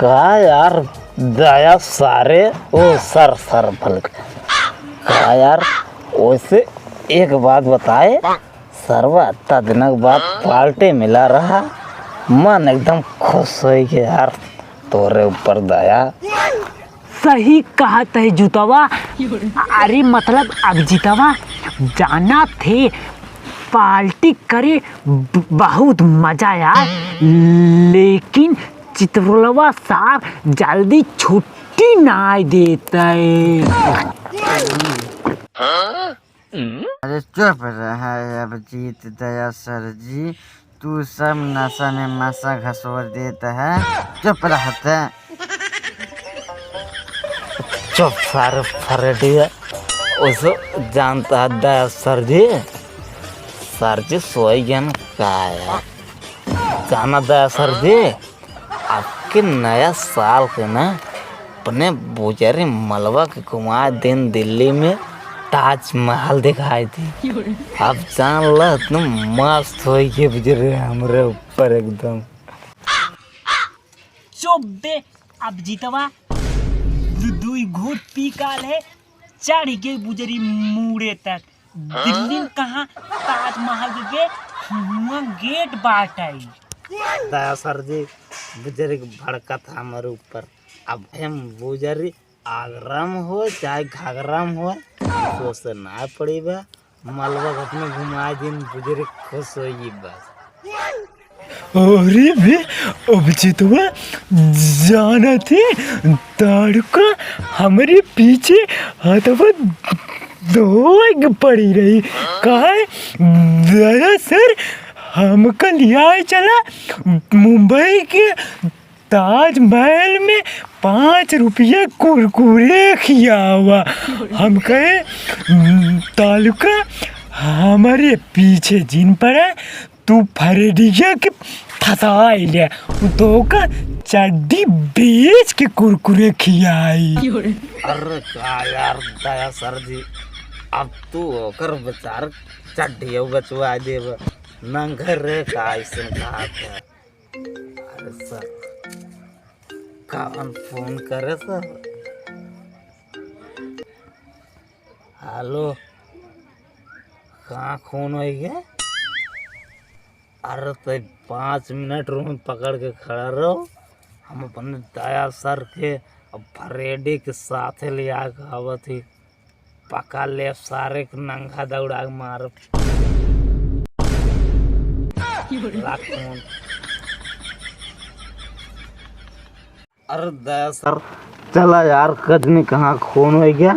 का यार दया सारे ओ सर सर भल का यार। वैसे एक बात बताए, सरवा इतना दिनों के बाद पार्टी मिला रहा, मन एकदम खुश हो गया यार तोरे ऊपर दया। सही कहा तय जुतवा। अरे मतलब अब जीतवा जाना थे पार्टी करे, बहुत मजा यार, लेकिन चित्रलवा साहब जल्दी छुट्टी ना देता है। अरे चुप रहा अब जीत दया सर जी, तू सब नशा में मासा घसोर देता है, चुप रहता। चुप सारे फरेडी उसे जानता है दया सर जी सोई गया ना का यार। जाना दया सर जी, आपके नया साल के ना अपने बुजरी मलबा के घुमा दिन दिल्ली में ताजमहल दिखाई थी। अब जान ला इतना मस्त हो गए बुजरे हमरे ऊपर एकदम। चुप बे अब जीतवा, दुई घूट पी काल है चढ़ गए बुजरी मुड़े तक। दिल्ली में कहाँ ताजमहल के हुआ गेट बाट आई। दया सर जी बुजरी भड़का था हमारे ऊपर। अब हम बुजरी आगराम हो चाहे घाघराम हो तो से ना पड़ी बा, मलबा अपने घुमा दिन बुजरी खुश होगी बस। अरे बे अब जितवा जाना थे ताड़का हमारे पीछे हथवा दो पड़ी रही। कहा दया सर हम कल यहाँ चला मुंबई के ताजमहल में 5 रुपया कुरकुरे खिया हुआ। हम कहे तालुका हमारे पीछे जिन पड़ा, तू फरेडिया के फसा ले तो का चड्डी बेच के कुरकुरे खियाई। अरे का यार दया सर जी, अब तू होकर बेचार चड्डियों बचवा देव नंगर रे का ऐसे कहा था। अरे सर कौन फोन करे सर? हेलो कहाँ खून हो गया? अरे तो 5 मिनट रूम पकड़ के खड़ा रहो, हम अपने दया सर के अब फरेडी के साथ ले आवत ही पका ले सारे के नंगा दौड़ा के मार। अरे दया सर चला यार, कदनी कहाँ खून हो गया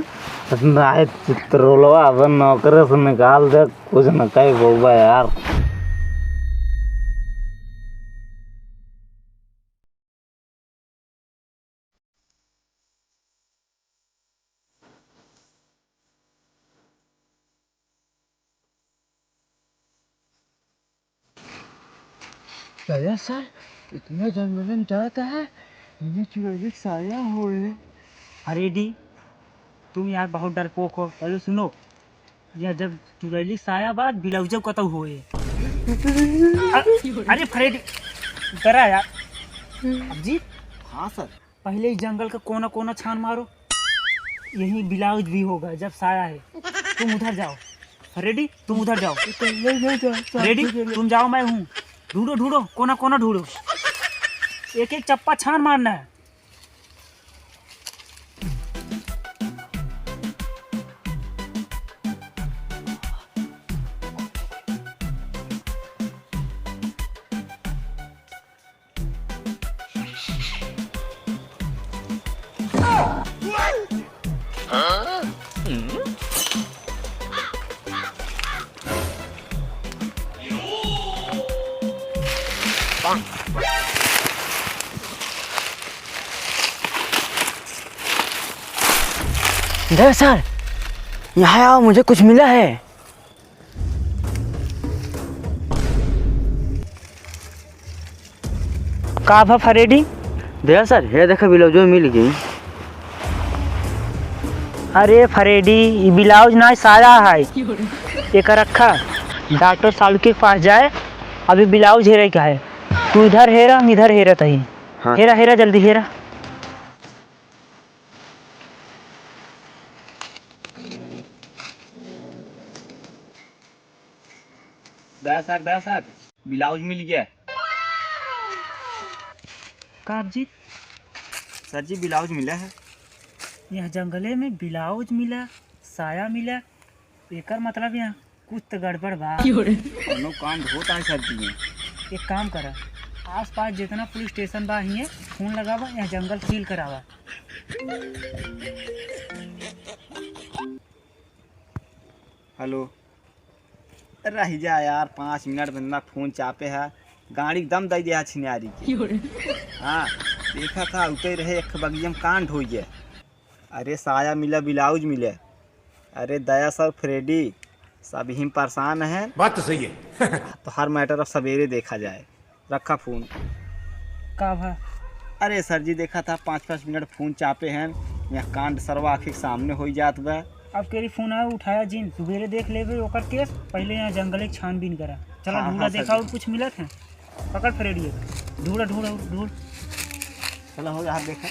ना चित्रोलवा अब नौकरे से निकाल दे, कुछ न कहीं बोबा यार। दया सर इतना जंगलन जाता है, ये चुराई साया हो रहे। अरे डी तुम यार बहुत डरपोक हो। पहले सुनो, यह जब चुरैली साया बाद बिलौजब कतौ होए। अरे फरेडी डरा यार। अब जी हाँ सर। पहले ही जंगल का कोना कोना छान मारो, यही ब्लाउज भी होगा जब साया है। तुम उधर जाओ फरेडी, तुम उधर जाओ। फरेडी तुम जाओ, मैं हूँ। ढूंढो ढूंढो कोना कोना ढूंढो, एक एक चप्पा छान मारना है। दया सर यहाँ आओ, मुझे कुछ मिला है। का भा फरेडी? दया सर ये देखो ब्लाउज मिल गई। अरे फरेडी ये ब्लाउज ना साया है, एक रखा डॉक्टर सालू के पास जाए, अभी ब्लाउज हेरे का है। तू इधर हेरा, हम इधर हेरत ही। हाँ। हेरा हेरा जल्दी हेरा। दया सर ब्लाउज मिल गया। काबजी सर जी ब्लाउज मिला है। यहाँ जंगले में ब्लाउज मिला, साया मिला, एकर मतलब यहाँ कुछ तो गड़बड़ बा। दोनों कांड होता है सर जी। एक काम करा, आस पास जितना पुलिस स्टेशन बा हिये फोन लगावा, यहाँ जंगल सील करावा। हेलो, रह जा यार 5 मिनट बंदा फोन चापे है, गाड़ी दम दे दिया छिनारी की। हाँ देखा था उतर रहे एक बगिया में कांड हो गया। अरे साया मिला ब्लाउज मिले। अरे दया सर फ्रेडी सभी हम परेशान हैं। बात तो सही है। तो हर मैटर अब सवेरे देखा जाए। रखा फोन। का भा अरे सर जी देखा था 5-5 मिनट फोन चापे हैं, यहाँ कांड सरवा आखिर के सामने हो जात बा। अब केरी फोन आया उठाया जिन सुबेरे देख लेबे ओकर केस। पहले यहाँ जंगल की छानबीन करा। चला हाँ, ढूंढा हाँ, देखा सर। और कुछ मिलत है। पकड़ फ्रेडी ढूंढा ढूंढ ढूंढ। चलो हो जा देखा।